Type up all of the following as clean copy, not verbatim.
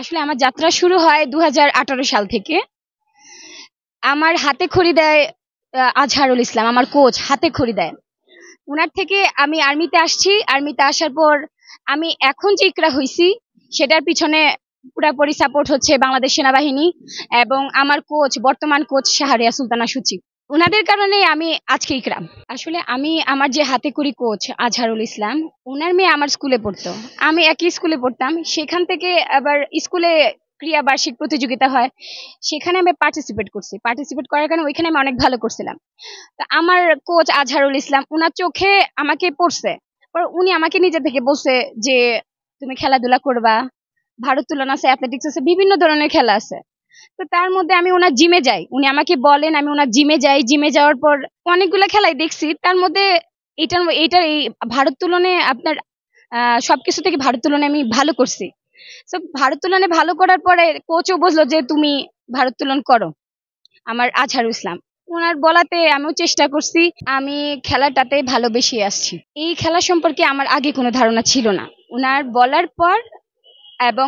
আসলে আমার যাত্রা শুরু হয় 2018 সাল থেকে। আমার হাতে খড়ি দেয় আজহারুল ইসলাম, আমার কোচ হাতে খড়ি দেয়। উনার থেকে আমি আর্মিতে আসছি। আর্মিতে আসার পর আমি এখন যে ইকরা হইছি সেটার পিছনে পুরাপুরি সাপোর্ট হচ্ছে বাংলাদেশ সেনাবাহিনী এবং আমার কোচ, বর্তমান কোচ শাহরিয়া সুলতানা সূচি। উনাদের কারণে আমি আজকে ইকরা। আসলে আমি আমার যে হাতে খড়ি কোচ আজহারুল ইসলাম, ওনার মেয়ে আমার স্কুলে পড়তো, আমি একই স্কুলে পড়তাম। সেখান থেকে আবার স্কুলে ক্রিয়া বার্ষিক প্রতিযোগিতা হয়, সেখানে আমি পার্টিসিপেট করার কারণে ওইখানে আমি অনেক ভালো করছিলাম। তো আমার কোচ আজহারুল ইসলাম, উনার চোখে আমাকে পড়ছে, উনি আমাকে নিজে থেকে বলছে যে তুমি খেলাধুলা করবা, ভারোত্তোলন আছে, অ্যাথলেটিক্স আছে, বিভিন্ন ধরনের খেলা আছে। তো তার মধ্যে আমি ওনার জিমে যাই, উনি আমাকে বলেন, আমি ওনার জিমে যাই। জিমে যাওয়ার পর অনেকগুলো খেলাই দেখছি, তার মধ্যে এইটার এই ভারোত্তোলনে আপনার সবকিছু থেকে ভারোত্তোলনে আমি ভালো করছি। তো ভারোত্তোলনে ভালো করার পরে কোচও বুঝলো যে তুমি ভারোত্তোলন করো, আমার আজহারুল ইসলাম। ওনার বলাতে আমিও চেষ্টা করছি, আমি খেলাটাতে ভালোবেসে আসছি। এই খেলা সম্পর্কে আমার আগে কোনো ধারণা ছিল না। ওনার বলার পর এবং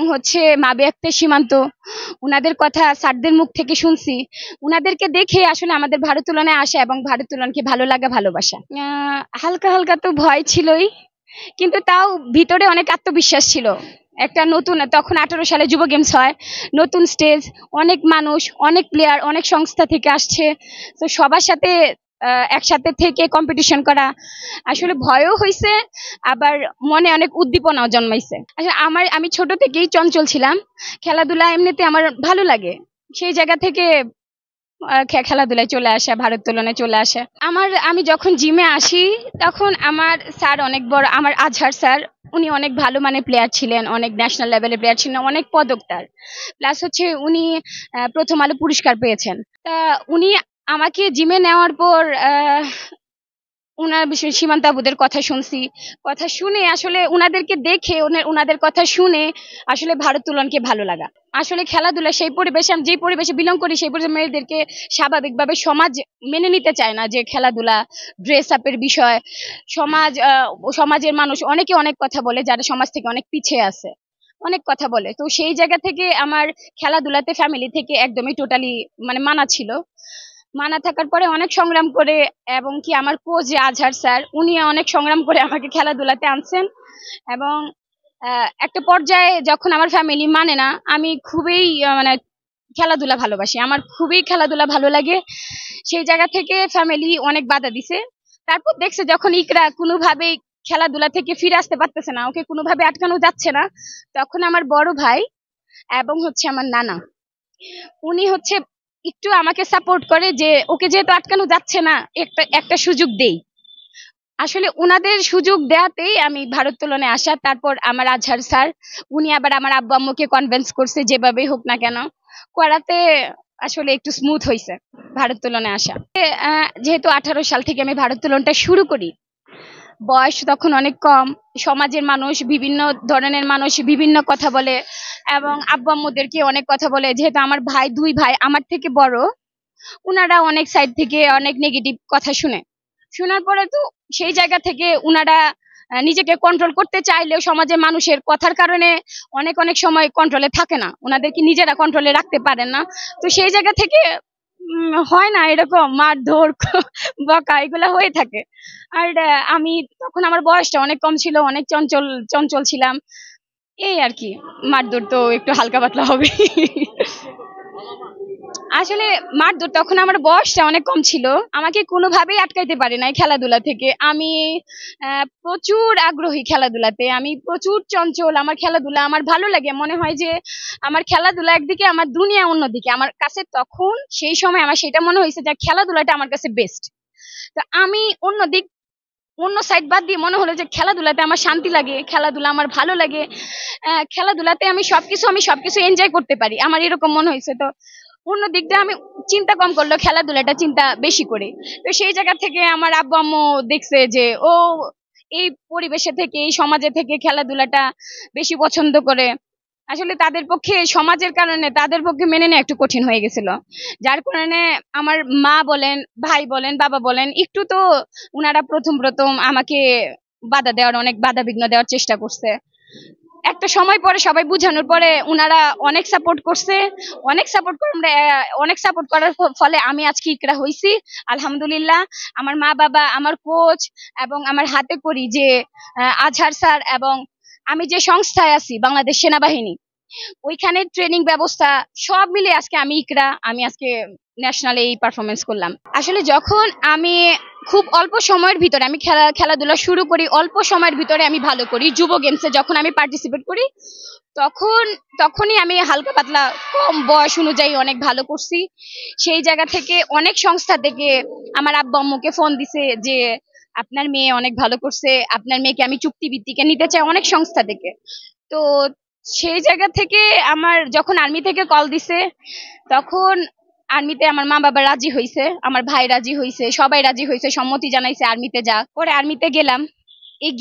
মাবে আক্তার সীমান্ত, উনাদের কথা স্যারদের মুখ থেকে শুনছি, উনাদেরকে দেখে আসলে আমাদের ভারোত্তোলনে আসা এবং ভারোত্তোলনকে ভালো লাগা, ভালোবাসা। হালকা হালকা তো ভয় ছিলই, কিন্তু তাও ভিতরে অনেক আত্মবিশ্বাস ছিল। একটা নতুন, তখন 18 সালে যুব গেমস হয়, নতুন স্টেজ, অনেক মানুষ, অনেক প্লেয়ার, অনেক সংস্থা থেকে আসছে। তো সবার সাথে একসাথে থেকে কম্পিটিশন করা, আসলে ভয়ও হয়েছে, আবার মনে অনেক উদ্দীপনাও জন্মাইছে। আসলে আমি ছোট থেকেই চঞ্চল ছিলাম, খেলাধুলা এমনিতে আমার ভালো লাগে। সেই জায়গা থেকে খেলাধুলায় চলে আসা, ভারোত্তোলনে চলে আসা। আমি যখন জিমে আসি তখন আমার স্যার অনেক বড়, আমার আজহার স্যার, উনি অনেক ভালো মানের প্লেয়ার ছিলেন, অনেক ন্যাশনাল লেভেলের প্লেয়ার ছিলেন, অনেক পদক তার। প্লাস উনি প্রথম আলো পুরস্কার পেয়েছেন। তা উনি আমাকে জিমে নেওয়ার পর উনার বিষয়ে সীমান্ত আবুদের কথা শুনছি, কথা শুনে আসলে উনাদেরকে দেখে, উনাদের কথা শুনে আসলে ভারোত্তোলনকে ভালো লাগা। আসলে খেলাধুলা সেই পরিবেশে, আমি যে পরিবেশে বিলং করি, সেই পরিবেশে মেয়েদেরকে স্বাভাবিকভাবে সমাজ মেনে নিতে চায় না যে খেলাধুলা, ড্রেস আপের বিষয়। সমাজের মানুষ অনেকে অনেক কথা বলে, যারা সমাজ থেকে অনেক পিছিয়ে আছে, অনেক কথা বলে। তো সেই জায়গা থেকে আমার খেলাধুলাতে ফ্যামিলি থেকে একদমই টোটালি মানা ছিল। মানা থাকার পরে অনেক সংগ্রাম করে, এবং কি আমার কোচ যে আজহার স্যার, উনি অনেক সংগ্রাম করে আমাকে খেলাধুলাতে আনছেন। এবং একটা পর্যায়ে যখন আমার ফ্যামিলি মানে না, আমি খুবই খেলাধুলা ভালোবাসি, আমার খুবই খেলাধুলা ভালো লাগে। সেই জায়গা থেকে ফ্যামিলি অনেক বাধা দিছে। তারপর দেখছে যখন ইকরা কোনোভাবেই খেলাধুলা থেকে ফিরে আসতে পারতেছে না, ওকে কোনোভাবে আটকানো যাচ্ছে না, তখন আমার বড় ভাই এবং আমার নানা, উনি একটু আমাকে সাপোর্ট করে যে ওকে যেহেতু আটকানো যাচ্ছে না, একটা সুযোগ দেই। আসলে উনাদের সুযোগ দেওয়াতেই আমি ভারোত্তোলনে আসা। তারপর আমার আজহার স্যার, উনি আবার আমার আব্বু আম্মুকে কনভিন্স করছে যেভাবেই হোক না কেন করাতে, আসলে একটু স্মুথ হয়েছে ভারোত্তোলনে আসা। যেহেতু 18 সাল থেকে আমি ভারোত্তোলনটা শুরু করি, বয়স তখন অনেক কম, সমাজের মানুষ, বিভিন্ন ধরনের মানুষ বিভিন্ন কথা বলে, এবং আব্বু আম্মুদেরকে অনেক কথা বলে। যেহেতু আমার দুই ভাই আমার থেকে বড়, উনারা অনেক সাইড থেকে অনেক নেগেটিভ কথা শোনার পরে তো সেই জায়গা থেকে উনারা নিজেকে কন্ট্রোল করতে চাইলেও সমাজের মানুষের কথার কারণে অনেক সময় কন্ট্রোলে থাকে না, ওনাদেরকে নিজেরা কন্ট্রোলে রাখতে পারেন না। তো সেই জায়গা থেকে হয় না এরকম মারধর বকা, এগুলা হয়ে থাকে। আর আমি তখন, আমার বয়সটা অনেক কম ছিল, অনেক চঞ্চল ছিলাম, এই আর কি। মারধর তো একটু হালকা পাতলা হবে। আসলে মারধর, তখন আমার বয়সটা অনেক কম ছিল, আমাকে কোনোভাবেই আটকাইতে পারে নাই খেলাধুলা থেকে। আমি প্রচুর আগ্রহী খেলাধুলাতে, আমি প্রচুর চঞ্চল, আমার খেলাধুলা আমার ভালো লাগে। মনে হয় যে আমার খেলাধুলা একদিকে, আমার দুনিয়া অন্যদিকে। আমার কাছে তখন সেই সময় আমার সেটা মনে হয়েছে যে খেলাধুলাটা আমার কাছে বেস্ট। তো আমি অন্য সাইড বাদ দিয়ে মনে হলো যে খেলাধুলাতে আমার শান্তি লাগে, খেলাধুলা আমার ভালো লাগে, খেলাধুলাতে আমি সবকিছু এনজয় করতে পারি, আমার এরকম মনে হয়েছে। তো অন্য দিক দিয়ে আমি চিন্তা কম করলো, খেলাধুলাটা চিন্তা বেশি করে। তো সেই জায়গা থেকে আমার আব্বু আম্মু দেখছে যে ও এই পরিবেশে থেকে, এই সমাজে থেকে খেলাধুলাটা বেশি পছন্দ করে। আসলে তাদের পক্ষে, সমাজের কারণে তাদের পক্ষে মেনে নেওয়া একটু কঠিন হয়ে গেছিল, যার কারণে আমার মা বলেন, ভাই বলেন, বাবা বলেন, একটু তো উনারা প্রথম আমাকে অনেক বাধা বিঘ্ন দেওয়ার চেষ্টা করছে। একটা সময় পরে সবাই বুঝানোর পরে উনারা অনেক সাপোর্ট করছে, অনেক সাপোর্ট করার ফলে আমি আজকে ইকরা হইছি আলহামদুলিল্লাহ। আমার মা বাবা, আমার কোচ এবং আমার হাতে করি যে আজহার স্যার, এবং আমি যে সংস্থায় আছি বাংলাদেশ সেনাবাহিনী, ওইখানে ট্রেনিং ব্যবস্থা সব মিলে আজকে আমি ইকরা, আমি আজকে ন্যাশনালে এই পারফরমেন্স করলাম। আসলে যখন আমি খুব অল্প সময়ের ভিতরে আমি খেলাধুলা শুরু করি, অল্প সময়ের ভিতরে আমি ভালো করি। যুব গেমসে যখন আমি পার্টিসিপেট করি তখনই আমি হালকা পাতলা কম বয়স অনুযায়ী অনেক ভালো করছি। সেই জায়গা থেকে অনেক সংস্থা থেকে আমার আব্বু আম্মুকে ফোন দিছে যে আপনার মেয়ে অনেক ভালো করছে, আপনার মেয়েকে আমি চুক্তিভিত্তিকে নিতে চাই, অনেক সংস্থা থেকে। তো সেই জায়গা থেকে আমার যখন আর্মি থেকে কল দিছে, তখন আর্মিতে আমার মা বাবা রাজি হয়েছে, আমার ভাই রাজি হয়েছে, সবাই রাজি হয়েছে, সম্মতি জানাইছে আর্মিতে যা। পরে আর্মিতে গেলাম।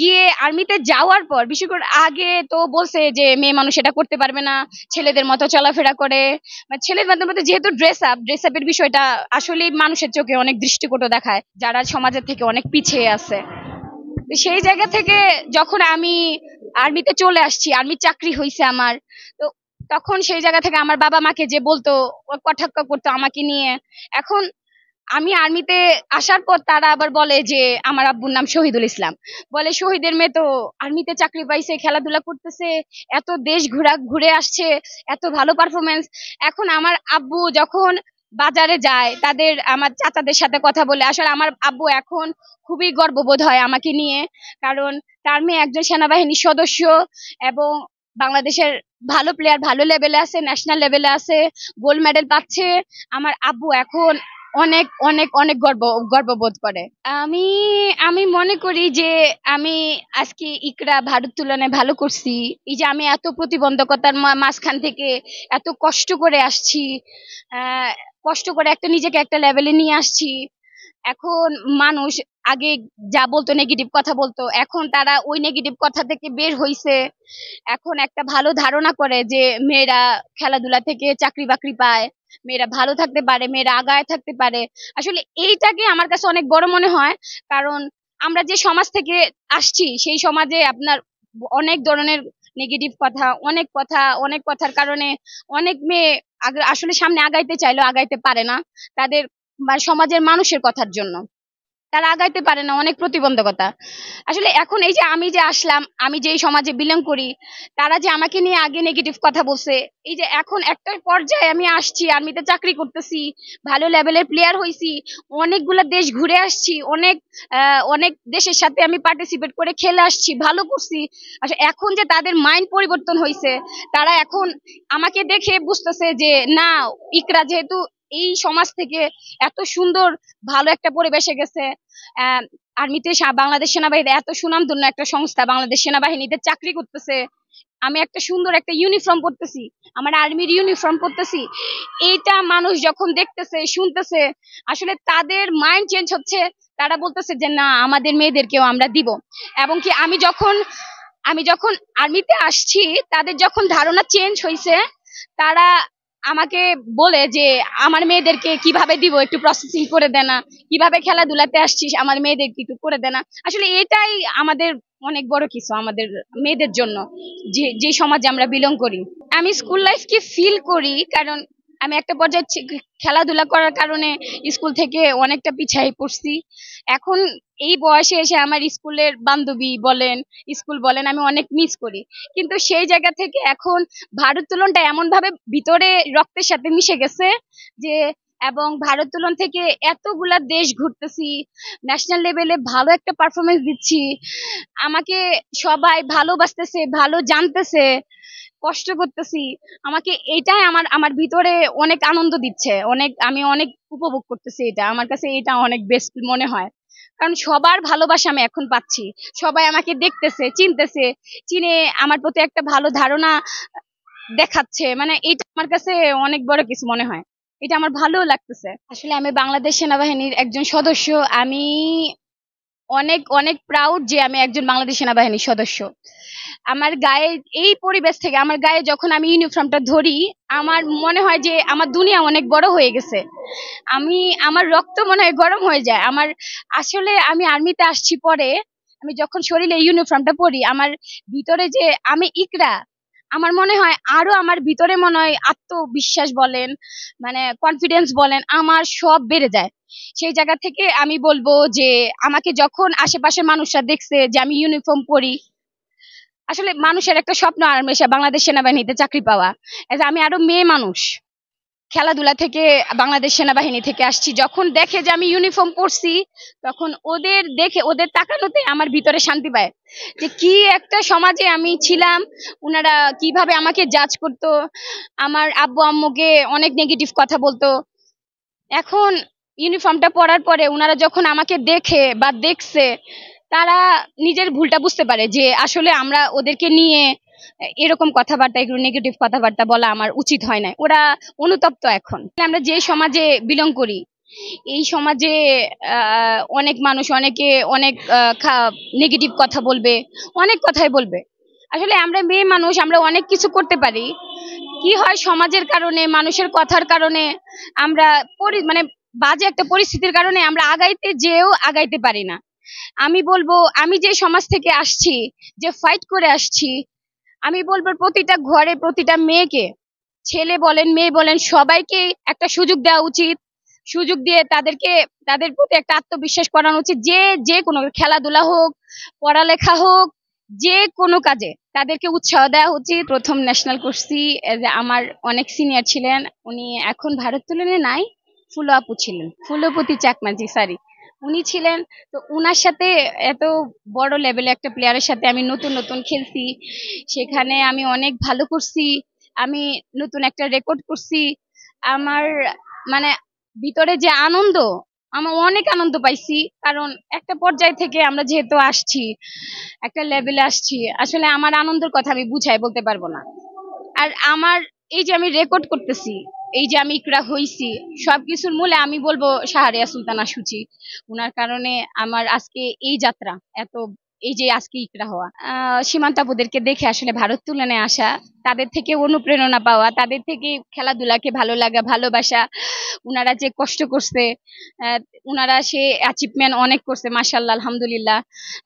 গিয়ে আর্মিতে যাওয়ার পর বিশেষ করে আগে তো বলছে যে মেয়ে মানুষ এটা করতে পারবে না, ছেলেদের মতো চলাফেরা করে, ছেলের মধ্যে যেহেতু ড্রেস আপের বিষয়টা আসলে মানুষের চোখে অনেক দৃষ্টিকটু দেখায়, যারা সমাজের থেকে অনেক পিছিয়ে আছে। সেই জায়গা থেকে যখন আমি আর্মিতে চলে আসছি, আর্মি চাকরি হয়েছে আমার, তো তখন সেই জায়গা থেকে আমার বাবা মাকে যে বলতো, কটাক্ষ করতো আমাকে নিয়ে। এখন আমি আর্মিতে আসার পর তারা আবার বলে যে আমার আব্বুর নাম শহীদুল ইসলাম, বলে শহীদের মেয়ে তো আর্মিতে চাকরি পাইছে, খেলাধুলা করতেছে, এত দেশ ঘুরে আসছে, এত ভালো পারফরমেন্স। এখন আমার আব্বু যখন বাজারে যায়, আমার চাচাদের সাথে কথা বলে, আসলে আমার আব্বু এখন খুবই গর্ববোধ হয় আমাকে নিয়ে, কারণ তার মেয়ে একজন সেনাবাহিনীর সদস্য এবং বাংলাদেশের ভালো প্লেয়ার, ভালো লেভেলে আছে, ন্যাশনাল লেভেলে আছে, গোল্ড মেডেল পাচ্ছে। আমার আব্বু এখন অনেক অনেক অনেক গর্ববোধ করে। আমি আমি মনে করি যে আমি আজকে ইকরা ভারত তুলনায় ভালো করছি। এই যে আমি এত প্রতিবন্ধকতার মাঝখান থেকে এত কষ্ট করে আসছি, কষ্ট করে নিজেকে একটা লেভেলে নিয়ে আসছি। এখন মানুষ আগে যা বলতো, নেগেটিভ কথা বলতো, এখন তারা ওই নেগেটিভ কথা থেকে বের হইছে। এখন একটা ভালো ধারণা করে যে মেয়েরা খেলাধুলা থেকে চাকরি বাকরি পায়, মেয়েরা ভালো থাকতে পারে, মেয়েরা আগায় থাকতে পারে। আসলে এইটাকে আমার কাছে অনেক বড় মনে হয়, কারণ আমরা যে সমাজ থেকে আসছি সেই সমাজে আপনার অনেক ধরনের নেগেটিভ কথা, অনেক কথার কারণে অনেক মেয়ে আসলে সামনে আগাইতে চাইলেও আগাইতে পারে না, তাদের সমাজের মানুষের কথার জন্য তারা আগাইতে পারে না, অনেক প্রতিবন্ধকতা। আসলে এখন এই যে আমি যে আসলাম, আমি যে সমাজে বিলং করি, তারা যে আমাকে নিয়ে আগে নেগেটিভ কথা বলছে, এই যে এখন একটা পর্যায়ে আমি আসছি, আর্মিতে চাকরি করতেছি, ভালো লেভেলের প্লেয়ার হইছি, অনেকগুলা দেশ ঘুরে আসছি, অনেক দেশের সাথে আমি পার্টিসিপেট করে খেলে আসছি, ভালো করছি। আসলে এখন যে তাদের মাইন্ড পরিবর্তন হয়েছে, তারা এখন আমাকে দেখে বুঝতেছে যে না, ইকরা যেহেতু এই সমাজ থেকে এত সুন্দর ভালো একটা পরিবেশে গেছে, আর্মিতে বাংলাদেশ সেনাবাহিনীতে এত সুনামধন্য একটা সংস্থা বাংলাদেশ সেনাবাহিনীতে চাকরি করতেছে, আমি একটা সুন্দর একটা ইউনিফর্ম পরতেছি, আমার আর্মির ইউনিফর্ম পরতেছি, এইটা মানুষ যখন দেখতেছে শুনতেছে, আসলে তাদের মাইন্ড চেঞ্জ হচ্ছে। তারা বলতেছে যে না, আমাদের মেয়েদেরকেও আমরা দিব। এবং কি আমি যখন আর্মিতে আসছি, তাদের যখন ধারণা চেঞ্জ হয়েছে, তারা আমাকে বলে যে আমার মেয়েদেরকে কিভাবে দিব, একটু প্রসেসিং করে দেনা, কিভাবে খেলাধুলাতে আসছিস, আমার মেয়েদেরকে একটু করে দেনা। আসলে এটাই আমাদের অনেক বড় কিছু আমাদের মেয়েদের জন্য, যে সমাজে আমরা বিলং করি। আমি স্কুল লাইফকে ফিল করি, কারণ আমি একটা পর্যায়ে খেলাধুলা করার কারণে স্কুল থেকে অনেকটা পিছাই পড়ছি। এখন এই বয়সে এসে আমার স্কুলের বান্ধবী বলেন, স্কুল বলেন, আমি অনেক মিস করি। কিন্তু সেই জায়গা থেকে এখন ভারোত্তোলনটা এমন ভাবে ভিতরে রক্তের সাথে মিশে গেছে যে, এবং ভারোত্তোলন থেকে এতগুলা দেশ ঘুরতেছি, ন্যাশনাল লেভেলে ভালো একটা পারফরমেন্স দিচ্ছি, আমাকে সবাই ভালোবাসতেছে, ভালো জানতেছে, কষ্ট করতেছি, আমাকে এটাই আমার ভিতরে অনেক আনন্দ দিচ্ছে, আমি অনেক উপভোগ করতেছি। এটা আমার কাছে এটা অনেক বেস্ট মনে হয়, কারণ সবার ভালোবাসা আমি এখন পাচ্ছি, সবাই আমাকে দেখতেছে, চিনতেছে, চিনে আমার প্রতি একটা ভালো ধারণা দেখাচ্ছে। মানে এটা আমার কাছে অনেক বড় কিছু মনে হয়, এটা আমার ভালো লাগতেছে। আসলে আমি বাংলাদেশ সেনাবাহিনীর একজন সদস্য, আমি অনেক অনেক প্রাউড যে আমি একজন বাংলাদেশ সেনাবাহিনীর সদস্য। আমার গায়ে এই পরিবেশ থেকে, আমার গায়ে যখন আমি ইউনিফর্মটা ধরি, আমার মনে হয় যে আমার দুনিয়া অনেক বড় হয়ে গেছে, আমার রক্ত মনে হয় গরম হয়ে যায়। আসলে আমি আর্মিতে আসছি পরে, আমি যখন শরীরে ইউনিফর্মটা পরি, আমার ভিতরে যে আমি ইকরা, আমার মনে হয় আরো আমার ভিতরে মনে হয় আত্মবিশ্বাস বলেন, মানে কনফিডেন্স বলেন, আমার সব বেড়ে যায়। সেই জায়গা থেকে আমি বলবো যে আমাকে যখন আশেপাশের মানুষরা দেখছে যে আমি ইউনিফর্ম পরি, আসলে মানুষের একটা স্বপ্ন আর বাংলাদেশ সেনাবাহিনীতে চাকরি পাওয়া। আমি আরো মেয়ে মানুষ, খেলাধুলা থেকে বাংলাদেশ সেনাবাহিনী থেকে আসছি, যখন দেখে যে আমি ইউনিফর্ম পরছি, তখন ওদের দেখে ওদের তাকানোতে আমার ভিতরে শান্তি পায় যে কি একটা সমাজে আমি ছিলাম, ওনারা কিভাবে আমাকে জাজ করতো, আমার আব্বু আম্মুকে অনেক নেগেটিভ কথা বলতো। এখন ইউনিফর্মটা পরার পরে ওনারা যখন আমাকে দেখে বা দেখছে, তারা নিজের ভুলটা বুঝতে পারে যে আসলে আমরা ওদেরকে নিয়ে এরকম কথাবার্তা, এগুলো নেগেটিভ কথাবার্তা বলা আমার উচিত হয় না। ওরা অনুতপ্ত। এখন আমরা যে সমাজে বিলং করি, এই সমাজে অনেক মানুষ অনেকে অনেক নেগেটিভ কথা বলবে, অনেক কথাই বলবে। আসলে আমরা মেয়ে মানুষ, আমরা অনেক কিছু করতে পারি। কি হয়, সমাজের কারণে, মানুষের কথার কারণে আমরা মানে বাজে একটা পরিস্থিতির কারণে আমরা আগাইতে যেও আগাইতে পারি না। আমি বলবো, আমি যে সমাজ থেকে আসছি, যে ফাইট করে আসছি, আমি বলবো প্রতিটা ঘরে প্রতিটা মেয়েকে, ছেলে বলেন মেয়ে বলেন, সবাইকে একটা সুযোগ দেওয়া উচিত। সুযোগ দিয়ে তাদেরকে, তাদের প্রতি একটা আত্মবিশ্বাস করানো উচিত। যে যে কোনো খেলাধুলা হোক, পড়ালেখা হোক, যে কোনো কাজে তাদেরকে উৎসাহ দেওয়া উচিত। প্রথম ন্যাশনাল করছি, আমার অনেক সিনিয়র ছিলেন, উনি এখন ভারোত্তোলনে নাই, ফুলো আপু ছিলেন, ফুলপতি চাকমাজি, সরি, উনি ছিলেন। তো উনার সাথে এত বড় লেভেলে একটা প্লেয়ারের সাথে আমি নতুন নতুন খেলছি, সেখানে আমি অনেক ভালো করছি, আমি নতুন একটা রেকর্ড করছি। আমার মানে ভিতরে যে আনন্দ, আমার অনেক আনন্দ পাইছি। কারণ একটা পর্যায় থেকে আমরা যেহেতু আসছি, একটা লেভেলে আসছি, আসলে আমার আনন্দের কথা আমি বুঝাই বলতে পারবো না। আর আমার এই যে আমি রেকর্ড করতেছি, এই যে আমি ইকরা হইছি, সবকিছুর মূলে আমি বলবো শাহরিয়া সুলতানা সূচি। উনার কারণে আমার আজকে এই যাত্রা, এত এই যে আজকে ইকরা হওয়া। সীমান্ত আপুদেরকে দেখে আসলে ভারোত্তোলনে আসা, তাদের থেকে অনুপ্রেরণা পাওয়া, তাদের থেকে খেলাধুলাকে ভালো লাগা, ভালোবাসা। উনারা যে কষ্ট করছে, উনারা সে অ্যাচিভমেন্ট অনেক করছে, মাশাআল্লাহ, আলহামদুলিল্লাহ।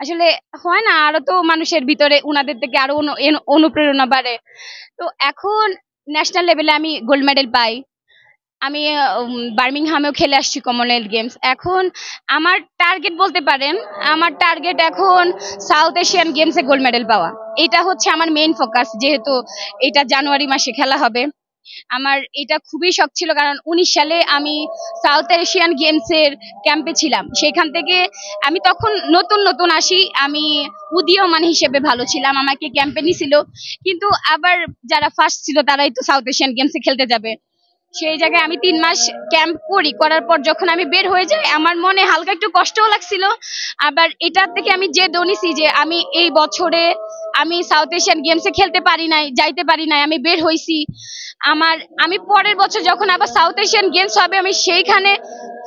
আসলে হয় না, আরো তো মানুষের ভিতরে উনাদের থেকে আরো অনুপ্রেরণা বাড়ে। তো এখন ন্যাশনাল লেভেলে আমি গোল্ড মেডেল পাই। আমি বার্মিংহামেও খেলে আসছি কমনওয়েলথ গেমস। এখন আমার টার্গেট বলতে পারেন, আমার টার্গেট এখন সাউথ এশিয়ান গেমসে গোল্ড মেডেল পাওয়া। এটা হচ্ছে আমার মেইন ফোকাস, যেহেতু এটা জানুয়ারি মাসে খেলা হবে। আমার এটা খুবই শখ ছিল, কারণ 19 সালে আমি সাউথ এশিয়ান গেমসের ক্যাম্পে ছিলাম। সেখান থেকে আমি তখন নতুন নতুন আসি, আমি উদীয়মান হিসেবে ভালো ছিলাম, আমাকে ক্যাম্পে নিছিল। কিন্তু আবার যারা ফার্স্ট ছিল তারাই তো সাউথ এশিয়ান গেমসে খেলতে যাবে। সেই জায়গায় আমি 3 মাস ক্যাম্প করি, করার পর যখন আমি বের হয়ে যাই, আমার মনে হালকা একটু কষ্টও লাগছিল। আবার এটার থেকে আমি যে দনিছি যে আমি এই বছরে আমি সাউথ এশিয়ান গেমসে খেলতে পারি নাই, যাইতে পারি নাই, আমি বের হইছি। আমি পরের বছর যখন আবার সাউথ এশিয়ান গেমস হবে, আমি সেইখানে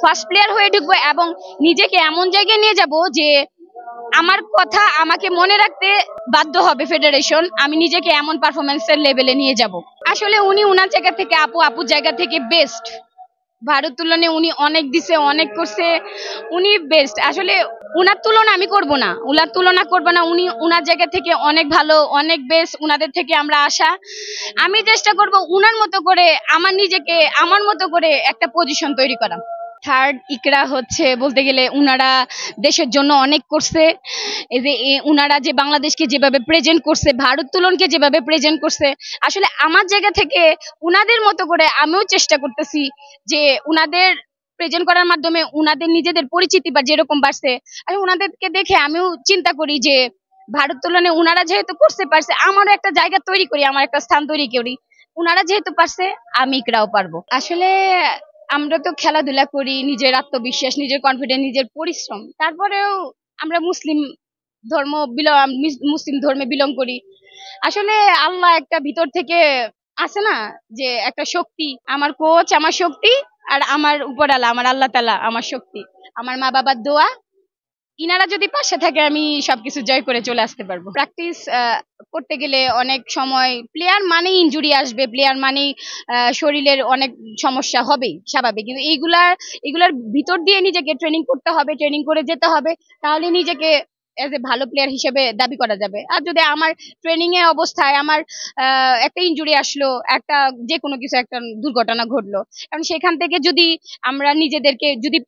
ফার্স্ট প্লেয়ার হয়ে ঢুকবো এবং নিজেকে এমন জায়গায় নিয়ে যাব যে আমার কথা আমাকে মনে রাখতে বাধ্য হবে ফেডারেশন। আমি নিজেকে এমন পারফরমেন্সের লেভেলে নিয়ে যাব। আসলে উনি উনার জায়গা থেকে, আপুর জায়গা থেকে বেস্ট। ভারোত্তোলনে উনি অনেক দিছে, অনেক করছে, উনি বেস্ট। আসলে উনার তুলনা আমি করব না, উনার তুলনা করব না। উনি উনার জায়গা থেকে অনেক ভালো, অনেক বেস্ট। উনাদের থেকে আমরা আশা, আমি চেষ্টা করব উনার মতো করে আমার নিজেকে, আমার মতো করে একটা পজিশন তৈরি করা। থার্ড ইকরা হচ্ছে বলতে গেলে উনারা দেশের জন্য অনেক করছে। এই যে উনারা যে বাংলাদেশকে যেভাবে প্রেজেন্ট করছে, ভারোত্তোলনকে যেভাবে প্রেজেন্ট করছে, আসলে আমার জায়গা থেকে উনাদের মতো করে আমিও চেষ্টা করতেছি যে উনাদের প্রেজেন্ট করার মাধ্যমে উনাদের নিজেদের পরিচিতি বা যেরকম বাড়ছে, আর উনাদেরকে দেখে আমিও চিন্তা করি যে ভারোত্তোলনে উনারা যেহেতু করতে পারছে, আমারও একটা জায়গা তৈরি করি, আমার একটা স্থান তৈরি করি। উনারা যেহেতু পারছে, আমি ইকরাও পারবো। আসলে আমরা তো খেলাধুলা করি, নিজের আত্মবিশ্বাস, নিজের কনফিডেন্স, নিজের পরিশ্রম, তারপরেও আমরা মুসলিম ধর্মে বিলং করি। আসলে আল্লাহ একটা ভিতর থেকে আছে না, যে একটা শক্তি, আমার কোচ আমার শক্তি, আর আমার উপরালা আমার আল্লাহ তাআলা আমার শক্তি, আমার মা বাবার দোয়া, ইনারা যদি পাশে থাকে আমি সবকিছু জয় করে চলে আসতে পারবো। প্র্যাকটিস করতে গেলে অনেক সময় প্লেয়ার মানেই ইনজুরি আসবে, প্লেয়ার মানেই শরীরের অনেক সমস্যা হবেই, স্বাভাবিক। কিন্তু এইগুলার ভিতর দিয়ে নিজেকে ট্রেনিং করতে হবে, ট্রেনিং করে যেতে হবে, তাহলে নিজেকে এজ এ ভালো প্লেয়ার হিসেবে দাবি করা যাবে। আর যদি আমার ট্রেনিং এর অবস্থায় আমার একটা ইনজুরি আসলো, একটা যে কোনো কিছু একটা দুর্ঘটনা ঘটলো, কারণ সেখান থেকে যদি আমরা নিজেদেরকে যদি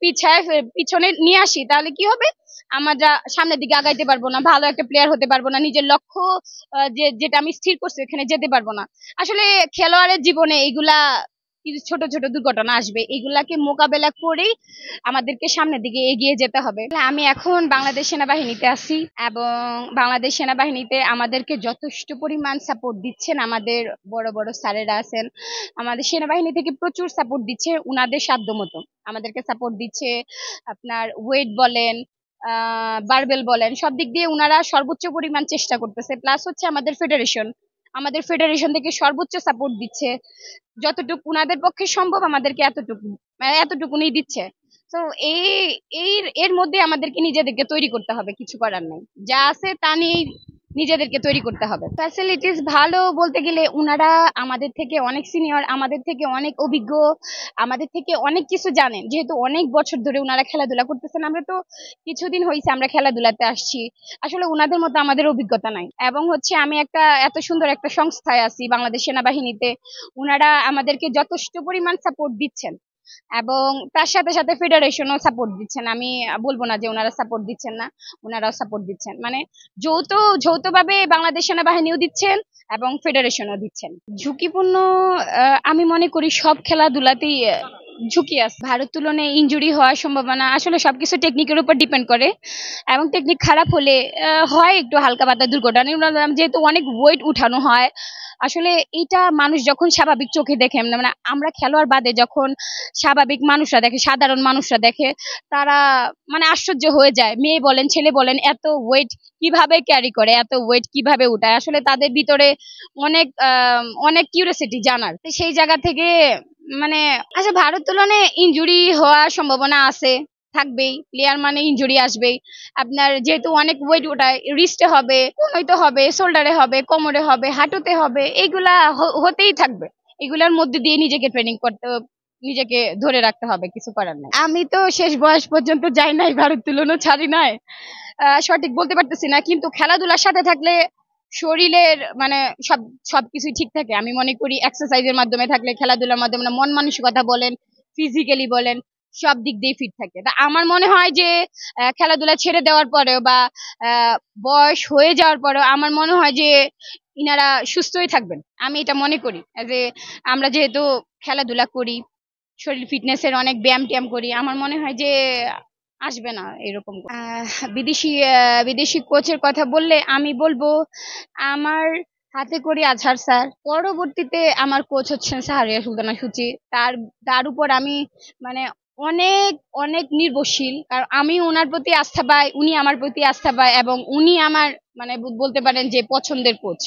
পিছনে নিয়ে আসি, তাহলে কি হবে, আমরা সামনের দিকে আগাইতে পারবো না, ভালো একটা প্লেয়ার হতে পারবো না, নিজের লক্ষ্য যেটা আমি স্থির করছি এখানে যেতে পারবো না। আসলে খেলোয়াড়ের জীবনে এইগুলা কিছু ছোট ছোট দুর্ঘটনা আসবে, এগুলাকে মোকাবেলা করেই আমাদেরকে সামনের দিকে এগিয়ে যেতে হবে। আমি এখন বাংলাদেশ সেনাবাহিনীতে আছি, এবং বাংলাদেশ সেনাবাহিনীতে আমাদেরকে যথেষ্ট পরিমাণ সাপোর্ট দিচ্ছেন আমাদের বড় বড় স্যারেরা আছেন। আমাদের সেনাবাহিনী থেকে প্রচুর সাপোর্ট দিচ্ছে, উনাদের সাধ্য মতো আমাদেরকে সাপোর্ট দিচ্ছে। আপনার ওয়েট বলেন, বারবেল বলেন, সব দিক দিয়ে উনারা সর্বোচ্চ পরিমাণ চেষ্টা করতেছে। প্লাস হচ্ছে আমাদের ফেডারেশন থেকে সর্বোচ্চ সাপোর্ট দিচ্ছে, যতটুকু উনাদের পক্ষে সম্ভব আমাদেরকে এতটুকুনি দিচ্ছে। তো এই এই এর মধ্যে আমাদেরকে নিজেদেরকে তৈরি করতে হবে, কিছু করার নাই, যা আছে তা নিয়ে নিজেদেরকে তৈরি করতে হবে। ফ্যাসিলিটিস ভালো বলতে গেলে উনারা আমাদের থেকে অনেক সিনিয়র, আমাদের থেকে অনেক অভিজ্ঞ, আমাদের থেকে অনেক কিছু জানেন, যেহেতু অনেক বছর ধরে উনারা খেলাধুলা করতেছেন। আমরা তো কিছুদিন হয়েছে আমরা খেলাধুলাতে আসছি, আসলে উনাদের মতো আমাদের অভিজ্ঞতা নাই। এবং হচ্ছে আমি এত সুন্দর একটা সংস্থায় আছি বাংলাদেশ সেনাবাহিনীতে, উনারা আমাদেরকে যথেষ্ট পরিমাণ সাপোর্ট দিচ্ছেন, এবং তার সাথে সাথে ফেডারেশনও সাপোর্ট দিচ্ছেন। আমি বলবো না যে ওনারা সাপোর্ট দিচ্ছেন না, ওনারাও সাপোর্ট দিচ্ছেন, মানে যৌথভাবে বাংলাদেশ সেনাবাহিনীও দিচ্ছেন এবং ফেডারেশনও দিচ্ছেন। ঝুঁকিপূর্ণ, আমি মনে করি সব খেলাধুলাতেই ঝুঁকি আছে। ভারত তুলনায় ইনজুরি হওয়ার সম্ভাবনা আসলে সবকিছু টেকনিকের উপর ডিপেন্ড করে, এবং টেকনিক খারাপ হলে হয় একটু হালকা পাতলা দুর্ঘটনা, যেহেতু অনেক ওয়েট উঠানো হয়। আসলে এটা মানুষ যখন স্বাভাবিক চোখে দেখে, মানে আমরা খেলোয়াড় বাদে যখন স্বাভাবিক মানুষরা দেখে, সাধারণ মানুষরা দেখে, তারা মানে আশ্চর্য হয়ে যায়। মেয়ে বলেন ছেলে বলেন, এত ওয়েট কিভাবে ক্যারি করে, এত ওয়েট কিভাবে উঠায়, আসলে তাদের ভিতরে অনেক কিউরিওসিটি জানার। সেই জায়গা থেকে মানে আচ্ছা, ভারত তুলনায় ইনজুরি হওয়ার সম্ভাবনা আছে, থাকবেই, প্লেয়ার মানে ইনজুরি আসবেই। আপনার যেহেতু অনেক ওয়েট ওঠায়, রিস্টে হবে, কোনোইতে হবে, শোল্ডারে হবে, কোমরে হবে, হাঁটুতে হবে, এইগুলা হতেই থাকবে। এগুলার মধ্যে দিয়ে নিজেকে ট্রেনিং করতে, নিজেকে ধরে রাখতে হবে, কিছু করার নাই। আমি তো শেষ বয়স পর্যন্ত যাই নাই, ভারত তুলনা ছাড়ি নাই, সঠিক বলতে পারতেছি না, কিন্তু খেলাধুলার সাথে থাকলে শরীরের মানে সবকিছুই ঠিক থাকে। আমি মনে করি এক্সারসাইজের মাধ্যমে থাকলে, খেলাধুলার মাধ্যমে, মন মানসিকতা বলেন, ফিজিক্যালি বলেন, সব দিক দিয়ে ফিট থাকে। তা আমার মনে হয় যে খেলাধুলা ছেড়ে দেওয়ার পরেও বা বয়স হয়ে যাওয়ার পরেও আমার মনে হয় যে ইনারা সুস্থই থাকবেন, আমি এটা মনে করি। যে আমরা যেহেতু খেলাধুলা করি, শরীর ফিটনেসের অনেক ব্যায়াম ট্যায়াম করি, আমার মনে হয় যে আসবে না এরকম। বিদেশি কোচের কথা বললে আমি বলবো আমার হাতে করি আজহার স্যার, পরবর্তীতে আমার কোচ হচ্ছেন সাহারিয়া সুলতানা সূচি। তার উপর আমি মানে অনেক অনেক নির্ভরশীল, কারণ আমি ওনার প্রতি আস্থা পাই, উনি আমার প্রতি আস্থা পায়, এবং উনি আমার মানে বলতে পারেন যে পছন্দের কোচ।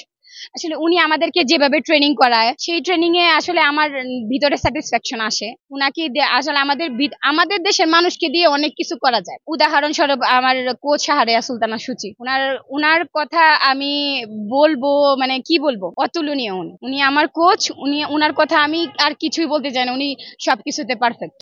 আসলে উনি আমাদেরকে যেভাবে ট্রেনিং করায়, সেই ট্রেনিং এ আসলে আমার ভিতরে স্যাটিসফ্যাকশন আসে। উনাকে আসলে আমাদের দেশের মানুষকে দিয়ে অনেক কিছু করা যায়। উদাহরণস্বরূপ আমার কোচ সাহারিয়া সুলতানা সূচি, উনার কথা আমি বলবো, মানে কি বলবো, অতুলনীয়। উনি আমার কোচ, উনার কথা আমি আর কিছুই বলতে চাই না, উনি সবকিছুতে পারফেক্ট।